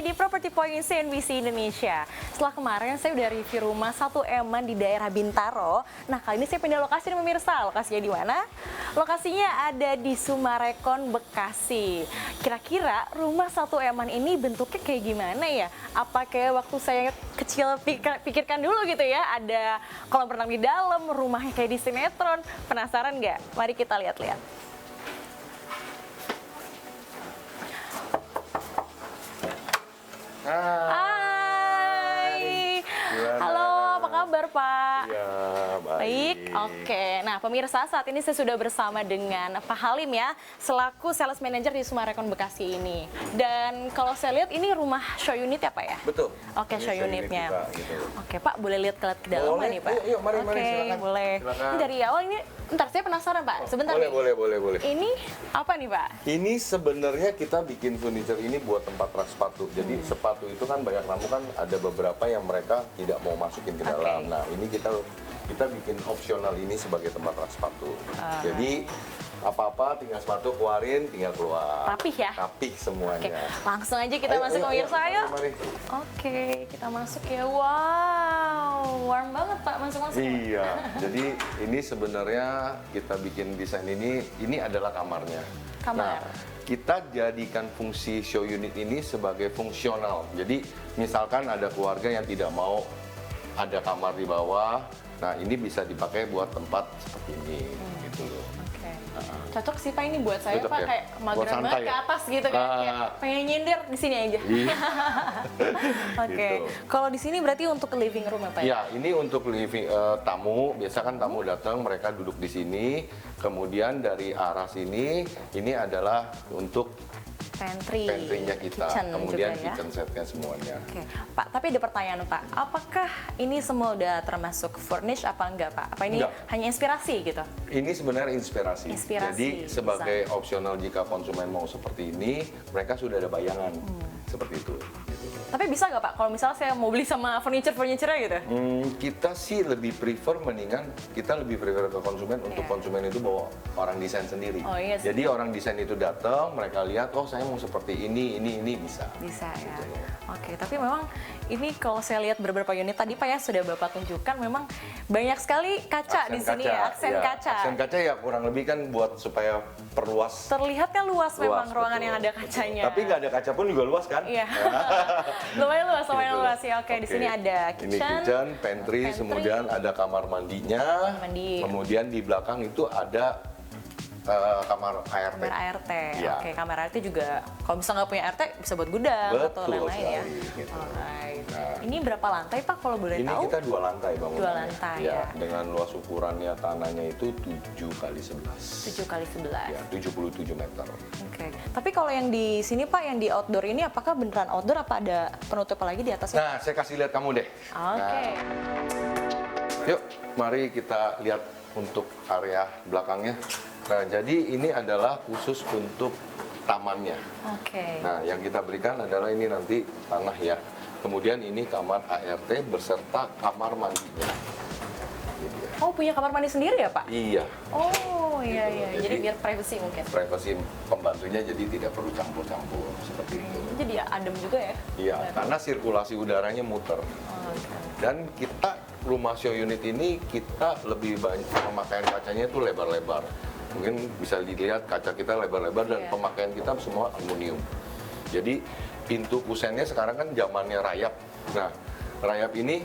lagi di Property Point CNBC Indonesia. Setelah kemarin saya udah review rumah 1M di daerah Bintaro. Nah, kali ini saya pindah lokasi nih pemirsa. Lokasinya di mana? Lokasinya ada di Sumarekon, Bekasi. Kira-kira rumah 1M ini bentuknya kayak gimana ya? Apa kayak waktu saya kecil pikirkan dulu gitu ya? Ada kolam renang di dalam, rumahnya kayak di sinetron. Penasaran nggak? Mari kita lihat-lihat. Hai. Halo, apa kabar Pak? Ya, Baik, oke. Nah, pemirsa, saat ini saya sudah bersama dengan Pak Halim ya, selaku sales manager di Sumarekon Bekasi ini. Dan kalau saya lihat ini rumah show unit ya Pak ya? betul. Oke, Ini show unitnya. kita, gitu. Oke Pak, boleh lihat ke dalam Boleh. nih Pak? Yuk, mari, Oke, silakan. boleh. Silakan. Ini dari awal ini, ntar saya penasaran Pak, sebentar nih. Boleh. Ini apa nih Pak? Ini sebenarnya kita bikin furniture ini buat tempat rak sepatu. Jadi sepatu itu kan banyak tamu kan ada beberapa yang mereka tidak mau masukin ke dalam. Nah, ini kita bikin opsional ini sebagai tempat rak sepatu. Jadi apa-apa tinggal sepatu keluarin, tinggal keluar. Rapih ya? Rapih semuanya. Oke, langsung aja kita masuk ke pemirsa ayo. Mari. Oke, kita masuk ya. Wow, warm banget Pak, masuk-masuk. Iya, jadi ini sebenarnya kita bikin desain ini adalah kamarnya. Kamar. Nah, kita jadikan fungsi show unit ini sebagai fungsional. Jadi misalkan ada keluarga yang tidak mau ada kamar di bawah, nah ini bisa dipakai buat tempat seperti ini, gitu loh. Oke. Cocok sih Pak ini buat saya Cocok Pak, ya? kayak Buat mageran santai banget ke ya? atas gitu kan. Kayak pengen nyindir di sini aja. Iya. Oke. Gitu. Kalau di sini berarti untuk living room ya Pak ya? Ya, ini untuk living tamu. Biasa kan tamu datang, mereka duduk di sini. Kemudian dari arah sini, ini adalah untuk pantry-nya kita. kitchen Kemudian juga ya. kitchen setnya semuanya. Oke, Pak, tapi ada pertanyaan Pak, apakah ini semua udah termasuk furnish apa enggak Pak? Apa ini Enggak. hanya inspirasi gitu? Ini sebenarnya inspirasi. Inspirasi, Jadi sebagai desain. opsional jika konsumen mau seperti ini, mereka sudah ada bayangan seperti itu. Gitu. Tapi bisa nggak Pak, kalau misalnya saya mau beli sama furniture-nya gitu? Kita sih lebih prefer kita lebih prefer ke konsumen untuk Iya. konsumen itu bawa orang desain sendiri. Oh, iya sih. Jadi orang desain itu datang, mereka lihat, oh saya mau seperti ini bisa. Bisa ya. Gitu. Oke, tapi memang ini kalau saya lihat beberapa unit tadi Pak ya sudah Bapak tunjukkan memang banyak sekali kaca di sini ya, aksen ya. kaca. Aksen kaca ya kurang lebih kan buat supaya perluas. Terlihatnya luas memang ruangan betul, yang ada betul. kacanya. Tapi nggak ada kaca pun juga luas kan? Iya. lumayan Gitu. luas ya. Oke, di sini ada Ini kitchen, pantry, kemudian ada kamar mandinya. Mandi. Kemudian di belakang itu ada kamar ART. kamar ART. Iya. Oke, kamar ART juga kalau misalnya nggak punya ART bisa buat gudang atau Betul lain-lain ya. sekali, gitu. Alright. Nah. Ini berapa lantai Pak kalau boleh Ini tahu? kita 2 lantai bangunannya. 2 lantai ya. Dengan luas ukurannya tanahnya itu 7 kali 11. 7 kali 11. Ya, 77 meter. Oke. Tapi kalau yang di sini Pak, yang di outdoor ini apakah beneran outdoor apa ada penutup lagi di atasnya? Nah, saya kasih lihat kamu deh. Oke. Nah, yuk, mari kita lihat untuk area belakangnya. Nah, jadi ini adalah khusus untuk tamannya. Oke. Nah, yang kita berikan adalah ini nanti tanah ya. Kemudian ini kamar ART beserta kamar mandinya. Gitu ya. Oh, punya kamar mandi sendiri ya Pak? Iya, Oh, iya Gitu. iya. Jadi Jadi- biar privacy mungkin. privasi pembantunya jadi tidak perlu campur-campur seperti itu. Jadi ya adem juga ya? Iya, karena sirkulasi udaranya muter. Oke. Dan kita rumah show unit ini kita lebih banyak pemakaian kacanya itu lebar-lebar. Mungkin bisa dilihat kaca kita lebar-lebar dan Iya. pemakaian kita semua aluminium. Jadi pintu kusennya sekarang kan zamannya rayap. Nah, rayap ini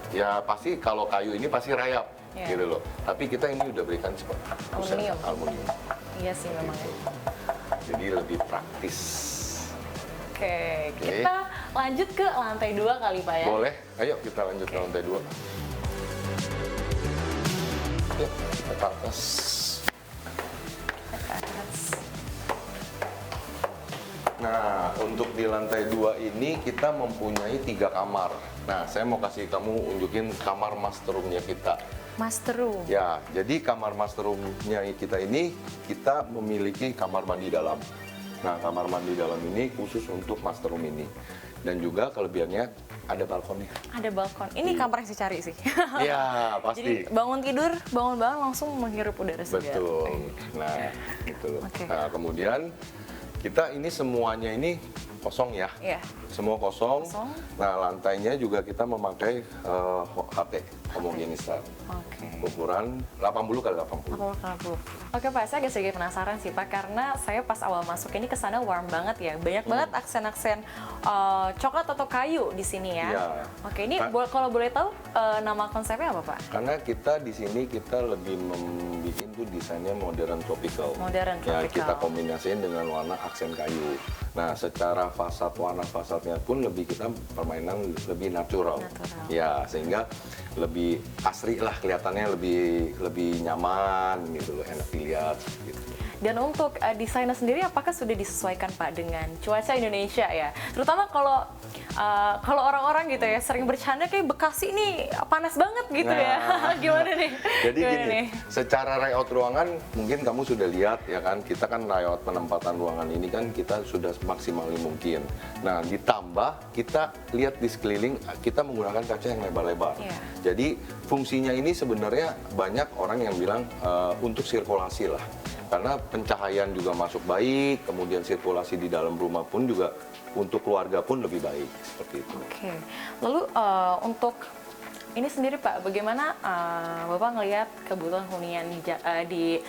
ya pasti kalau kayu ini pasti rayap Iya. gitu loh. Tapi kita ini udah berikan seperti kusen Aluminium. aluminium. Iya sih memang ya. Jadi lebih praktis. Oke, Oke. kita lanjut ke lantai 2 kali Pak ya? Boleh? Ayo kita lanjut ke lantai 2. Yuk, kita ke atas. Nah, untuk di lantai 2 ini kita mempunyai 3 kamar. Nah, saya mau kasih kamu unjukin kamar master room-nya kita. Master room. Ya, jadi kamar master room-nya kita ini, kita memiliki kamar mandi dalam. Nah, kamar mandi dalam ini khusus untuk master room ini. Dan juga kelebihannya ada balkonnya. Ada balkon. Ini kamar yang saya cari sih. Iya, Jadi pasti. bangun tidur, bangun langsung menghirup udara segar. Betul. Nah, gitu loh. Oke. Nah, kemudian Kita ini semuanya ini kosong ya. Iya. Semua kosong. Kosong. Nah, lantainya juga kita memakai HT, homogenis tile. Oke. Ukuran 80 kali 80. 80. Oke Pak, saya agak sedikit penasaran sih Pak, karena saya pas awal masuk ini kesana warm banget ya, banyak banget aksen-aksen coklat atau kayu di sini ya. Iya. Oke, ini kalau boleh tahu nama konsepnya apa Pak? Karena kita di sini kita lebih membuat tuh desainnya modern tropical. Modern Ya, tropical. kita kombinasiin dengan warna aksen kayu. Nah, secara fasad warna fasadnya pun kita permainan lebih natural. Ya, sehingga lebih asri lah kelihatannya, lebih nyaman gitu loh, enak dilihat gitu. Dan untuk desainnya sendiri apakah sudah disesuaikan Pak dengan cuaca Indonesia ya? Terutama kalau orang-orang gitu ya sering bercanda kayak Bekasi ini panas banget gitu ya. Gimana nih? Jadi gini, secara layout ruangan mungkin kamu sudah lihat ya kan, kita kan layout penempatan ruangan ini kan kita sudah maksimal mungkin. Nah, ditambah kita lihat di sekeliling kita menggunakan kaca yang lebar-lebar. Iya. Jadi fungsinya ini sebenarnya banyak orang yang bilang untuk sirkulasi lah. Karena pencahayaan juga masuk baik, kemudian sirkulasi di dalam rumah pun juga untuk keluarga pun lebih baik, seperti itu. Oke, lalu untuk ini sendiri Pak, bagaimana Bapak ngelihat kebutuhan hunian di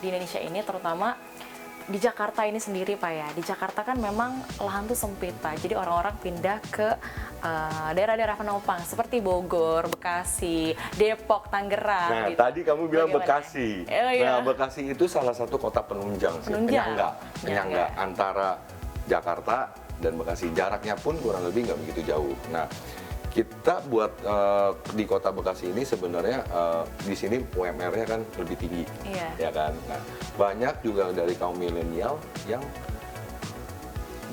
Indonesia ini, terutama di Jakarta ini sendiri Pak ya? Di Jakarta kan memang lahan tuh sempit Pak, jadi orang-orang pindah ke daerah-daerah penopang seperti Bogor, Bekasi, Depok, Tangerang. Nah, gitu. tadi kamu bilang Bagaimana? Bekasi. Oh, iya. Nah, Bekasi itu salah satu kota penunjang sih, penyangga antara Jakarta dan Bekasi. Jaraknya pun kurang lebih nggak begitu jauh. Nah, kita buat di kota Bekasi ini sebenarnya di sini UMR-nya kan lebih tinggi, ya kan. Nah, banyak juga dari kaum milenial yang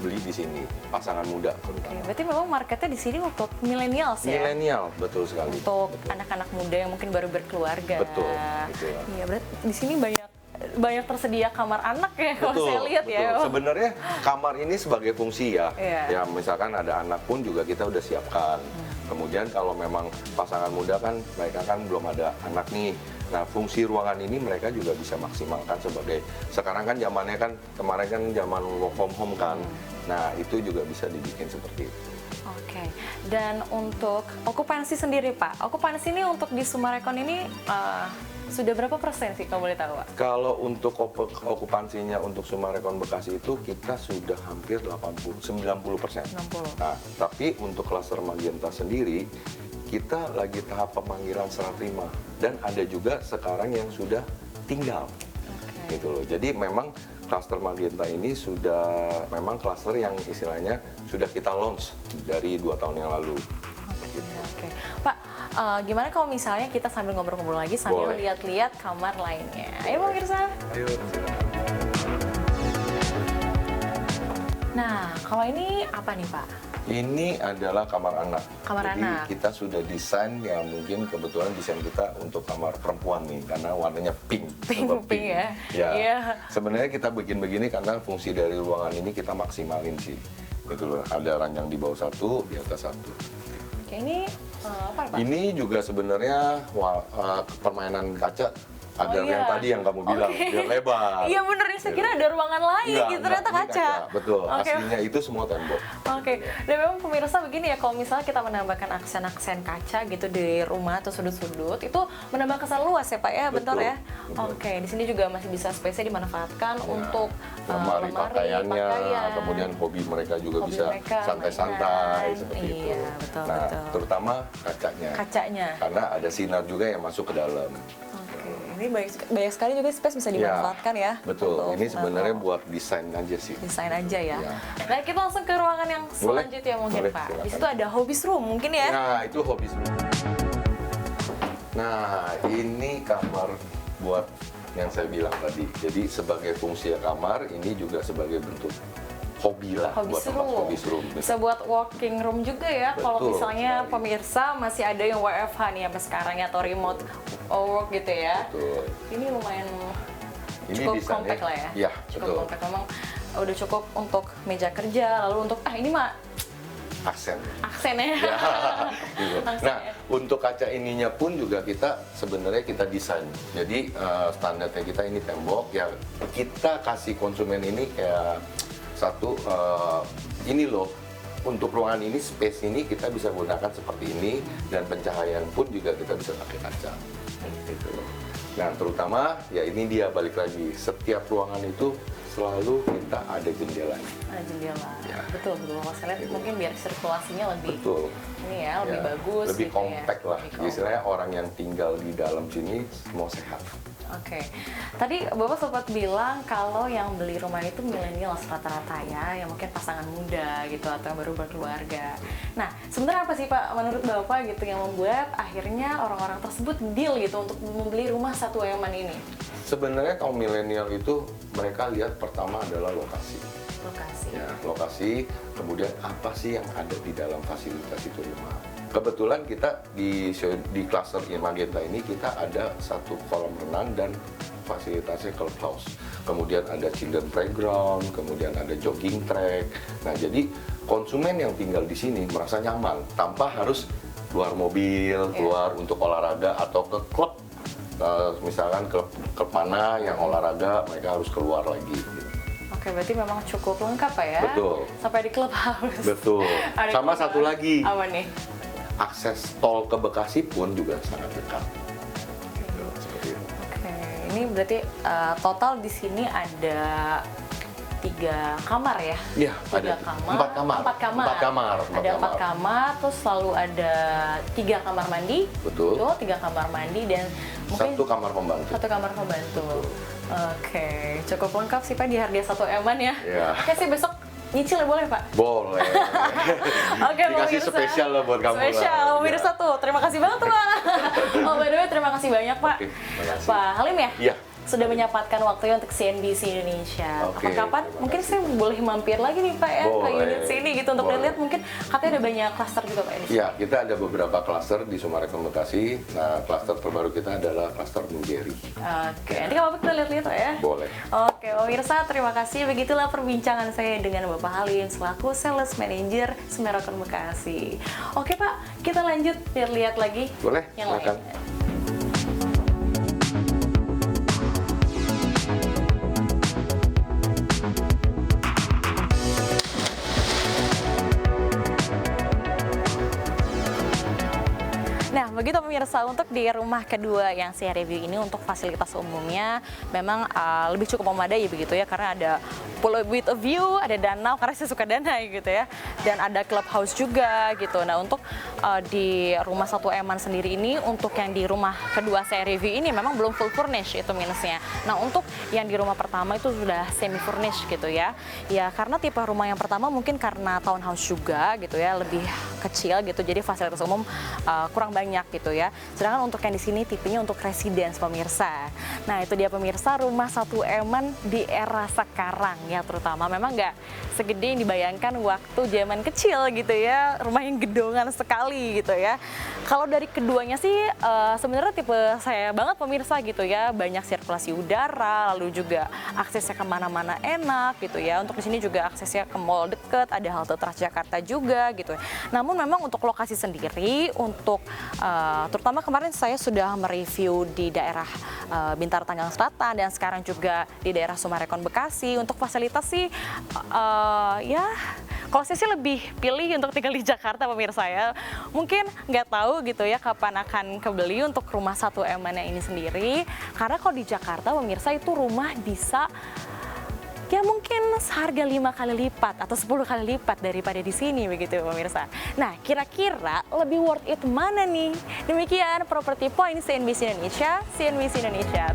beli di sini, pasangan muda terutama. Berarti memang marketnya di sini untuk milenial ya? Milenial, betul sekali. Untuk anak-anak muda yang mungkin baru berkeluarga. Betul. Iya, berarti di sini banyak tersedia kamar anak ya kalau saya lihat ya. Sebenarnya kamar ini sebagai fungsi ya. Ya misalkan ada anak pun juga kita udah siapkan. Kemudian kalau memang pasangan muda kan mereka kan belum ada anak nih. Nah, fungsi ruangan ini mereka juga bisa maksimalkan sebagai, sekarang kan zamannya kan, kemarin kan zaman work from home kan. Nah, itu juga bisa dibikin seperti itu. Oke, dan untuk okupansi sendiri Pak, okupansi ini untuk di Sumarekon ini sudah berapa persen sih kalau boleh tahu Pak? Kalau untuk okupansinya untuk Sumarekon Bekasi itu kita sudah hampir 90%. 60. Nah, tapi untuk klaster Magenta sendiri kita lagi tahap pemanggilan serah terima dan ada juga sekarang yang sudah tinggal. Gitu loh. Jadi memang klaster Magenta ini sudah memang klaster yang istilahnya sudah kita launch dari 2 tahun yang lalu. Oke. Pak, gimana kalau misalnya kita sambil ngobrol-ngobrol lagi sambil lihat-lihat kamar lainnya? Ayo pemirsa. Ayo. Nah, kalau ini apa nih Pak? Ini adalah kamar anak. Kamar Jadi anak. kita sudah desain ya, mungkin kebetulan desain kita untuk kamar perempuan nih karena warnanya pink. Pink ya. Ya. Iya. Sebenarnya kita bikin begini karena fungsi dari ruangan ini kita maksimalin sih. Gitu loh. Ada ranjang di bawah satu, di atas satu. Oke, ini apa Pak? Ini juga sebenarnya permainan kaca. Ada yang tadi yang kamu bilang, biar lebar. Iya bener, saya kira ada ruangan lain gitu, ternyata ini kaca. Betul, aslinya itu semua tembok. Oke, dan memang pemirsa begini ya, kalau misalnya kita menambahkan aksen-aksen kaca gitu di rumah atau sudut-sudut, itu menambah kesan luas ya Pak ya, bentar ya. Oke, di sini juga masih bisa space-nya dimanfaatkan untuk lemari pakaiannya, kemudian hobi mereka juga bisa santai-santai seperti itu. Betul, nah, betul. terutama kacanya. Karena ada sinar juga yang masuk ke dalam. Ini banyak sekali juga space bisa dimanfaatkan ya. Betul, ini sebenarnya buat desain aja sih. Desain aja ya. Nah, kita langsung ke ruangan yang selanjutnya mungkin Pak. Silakan. Di situ ada hobbies room mungkin ya. Nah, itu hobbies room. Nah, ini kamar buat yang saya bilang tadi. Jadi sebagai fungsi kamar, ini juga sebagai bentuk hobi lah, buat tempat hobbies room. Bisa buat walking room juga ya. Kalau misalnya pemirsa masih ada yang WFH nih sampai sekarang ya, atau remote work gitu ya. Betul. Ini lumayan Ini cukup kompak lah ya. Iya, cukup kompak. Memang udah cukup untuk meja kerja, lalu untuk ini mah aksennya. Ya, gitu. Nah, untuk kaca ininya pun juga kita sebenarnya kita desain. Jadi standarnya kita ini tembok ya, kita kasih konsumen ini kayak satu ini loh, untuk ruangan ini, space ini kita bisa gunakan seperti ini, dan pencahayaan pun juga kita bisa pakai kaca. Gitu loh. Nah, terutama ya ini dia balik lagi, setiap ruangan itu selalu kita ada jendelanya. Ada jendela. Ya. Betul, betul. Kalau saya lihat mungkin biar sirkulasinya lebih Betul. ini ya, lebih Ya, bagus lebih gitu compact ya. lah. Lebih compact. Istilahnya orang yang tinggal di dalam sini semua sehat. Oke, tadi Bapak sempat bilang kalau yang beli rumah itu milenial rata-rata ya, yang mungkin pasangan muda gitu atau yang baru berkeluarga. Nah, sebenarnya apa sih Pak menurut Bapak gitu yang membuat akhirnya orang-orang tersebut deal gitu untuk membeli rumah satu eman ini? Sebenarnya kaum milenial itu mereka lihat pertama adalah lokasi. Lokasi. Ya, lokasi, kemudian apa sih yang ada di dalam fasilitas itu rumah. Kebetulan kita di cluster Magenta ini kita ada satu kolam renang dan fasilitasnya clubhouse. Kemudian ada children playground, kemudian ada jogging track. Nah, jadi konsumen yang tinggal di sini merasa nyaman tanpa harus keluar mobil, keluar untuk olahraga atau ke klub. Misalkan klub mana yang olahraga, mereka harus keluar lagi. Oke, berarti memang cukup lengkap Pak ya? Betul. Sampai di clubhouse. Betul. Ada Sama clubhouse. satu lagi. Apa nih? Akses tol ke Bekasi pun juga sangat dekat. Gitu, seperti itu. Oke, ini berarti total di sini ada 3 kamar ya? Iya, Tiga ada kamar. 4 kamar. 4 kamar. 4 kamar. Ada 4 kamar, terus selalu ada 3 kamar mandi. Betul. 3 kamar mandi dan mungkin 1 kamar pembantu. 1 kamar pembantu. Oke, cukup lengkap sih Pak di harga 1 eman ya. Iya. Oke sih besok nyicil ya boleh Pak? Boleh. Oke, Dikasih pemirsa. spesial lah buat kamu. Spesial, lah. pemirsa Ya. tuh. Terima kasih banget tuh Pak. Oh, by the way, terima kasih banyak Pak. Oke, terima kasih. Pak Halim ya? Iya. Sudah menyempatkan waktunya untuk CNBC Indonesia. Oke, Kapan-kapan terima mungkin kasih. saya boleh mampir lagi nih Pak ya ke Boleh. unit sini gitu untuk Boleh. lihat mungkin katanya ada banyak klaster juga Pak ini. Iya, kita ada beberapa klaster di Sumarekon Bekasi. Nah, klaster terbaru kita adalah klaster Nugeri. Oke, nanti Bapak kita lihat-lihat Pak ya. Boleh. Oke, pemirsa terima kasih. Begitulah perbincangan saya dengan Bapak Halim selaku Sales Manager Sumarekon Bekasi. Oke Pak, kita lanjut lihat-lihat lagi Boleh, yang silakan. lain. Nah, begitu pemirsa untuk di rumah kedua yang saya review ini untuk fasilitas umumnya memang lebih cukup memadai begitu ya karena ada pool with a view, ada danau karena saya suka danau gitu ya, dan ada clubhouse juga gitu. Nah, untuk di rumah satu eman sendiri ini untuk yang di rumah kedua saya review ini memang belum full furnish itu minusnya. Nah, untuk yang di rumah pertama itu sudah semi furnish gitu ya. Ya karena tipe rumah yang pertama mungkin karena townhouse juga gitu ya, lebih kecil gitu jadi fasilitas umum kurang banyak gitu ya. Sedangkan untuk yang di sini tipenya untuk residence pemirsa. Nah, itu dia pemirsa rumah satu eman di era sekarang ya, terutama memang nggak segede yang dibayangkan waktu zaman kecil gitu ya, rumah yang gedongan sekali gitu ya. Kalau dari keduanya sih sebenarnya tipe saya banget pemirsa gitu ya, banyak sirkulasi udara, lalu juga aksesnya kemana-mana enak gitu ya. Untuk di sini juga aksesnya ke mall deket, ada halte Transjakarta juga gitu. Namun memang untuk lokasi sendiri, untuk terutama kemarin saya sudah mereview di daerah Bintaro Tanggerang Selatan dan sekarang juga di daerah Sumarekon Bekasi. Untuk fasilitas sih ya kalau saya sih lebih pilih untuk tinggal di Jakarta pemirsa ya. Mungkin nggak tahu gitu ya kapan akan kebeli untuk rumah satu emannya ini sendiri. Karena kalau di Jakarta pemirsa itu rumah bisa ya mungkin seharga 5 kali lipat atau 10 kali lipat daripada di sini begitu pemirsa. Nah, kira-kira lebih worth it mana nih? Demikian Property Point CNBC Indonesia,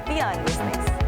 Beyond Business.